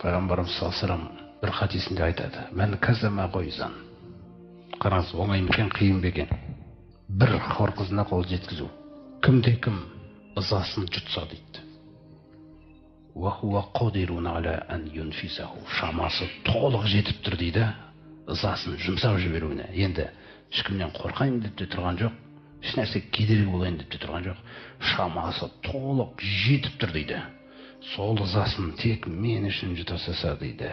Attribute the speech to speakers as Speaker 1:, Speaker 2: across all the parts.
Speaker 1: Пайғамбарымыз саллаллаху алейхи ва саллям бір хадисінде айтады: "Мен казама қойзан". Қараңыз, оңай ма екен, қиын ба екен? Бір хор қызына қол жеткізу. Кімде кім ызасын жұтса дейді. "Уа қадирун аля ан юнфисаху". Шамасы толық жетіп тұр дейді, ызасын жұмсап жіберуіне. Енді ешкімнен қорқайын деп те тұрған жоқ, еш нәрсе кедергі болайын деп те тұрған жоқ. Шамасы толық жетіп тұр дейді. Сол ызасын тек мен үшін жұта салса дейді.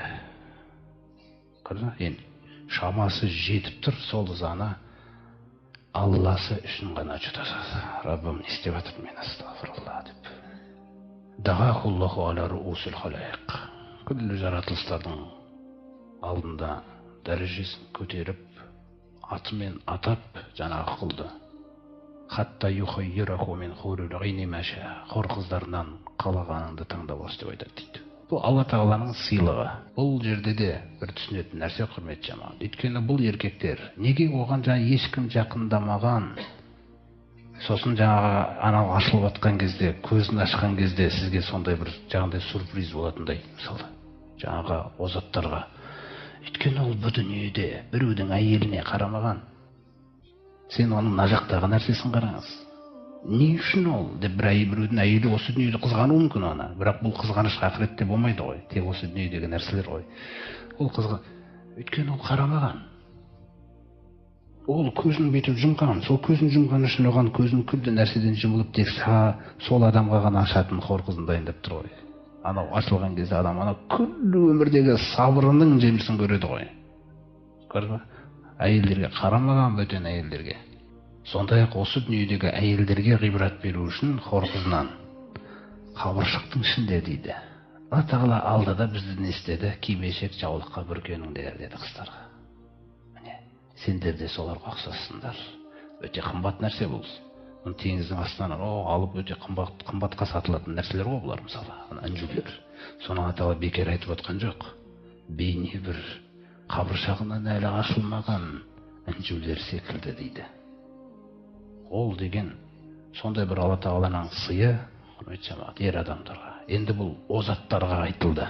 Speaker 1: Енді шамасы жетіп тұр, сол ызаны Алласы үшін ғана жұта салса. Раббым не істеп жатыр мен, астағфирулла деп. Дағахуллаху аля руусил халайқ. Күллі жаратылыстардың алдында дәрежесін көтеріп, атымен атап жаңағы қылды. Хатта юхаййираху мин хурил ғайни маша. Хор қыздарынан қалағаныңды таңдап алшы деп айтады дейді. Бұл Алла Тағаланың сыйлығы. Бұл жерде де бір түсінетін нәрсе, құрметті жамағат. Өйткені бұл еркектер неге оған жаңа ешкім жақындамаған? Сосын жаңағы анау ашылып жатқан кезде, көзін ашқан кезде сізге сондай бір жаңағыдай сюрприз болатындай, мысалы, жаңағы озаттарға. Өйткені ол бұл дүниеде біреудің әйеліне қарамаған. Сен оның мына жақтағы нәрсесін қараңыз. Не үшін ол деп біреудің әйелі осы дүниеде қызғануы мүмкін оны. Бірақ бұл қызғаныш ақыретте болмайды ғой. Тек осы дүниедегі нәрселер ғой. Ол өйткені ол қарамаған. Ол көзін бетіп жұмған. Сол көзін жұмған үшін оған көзін күлді нәрседен жұмылып тек сол адамға ғана ашатын хор қызын дайындап тұр ғой. Анау ашылған кезде адам анау күллі өмірдегі сабырының жемісін көреді ғой. Көрді ме? Әйелдерге қарамаған, бөтен әйелдерге. Сондай-ақ осы дүниедегі әйелдерге ғибрат беру үшін хор қызынан қабыршақтың ішінде дейді. Алла Тағала алдыда бізді не істеді? Кимешек жаулыққа бүркеніңдер деді қыздарға. Міне, сендер де соларға ұқсассыңдар. Өте қымбат нәрсе бұл. Теңіздің астынан алып өте қымбатқа сатылатын нәрселер ғой бұлар, мысалы, інжулер. Соны Алла Тағала бекер айтып отқан жоқ. Бейне бір қабыршағынан әлі ашылмаған інжулер секілді дейді. Ол деген сондай бір Алла Тағаланың сыйы, құрметті жамағат, ер адамдарға. Енді бұл озаттарға айтылды.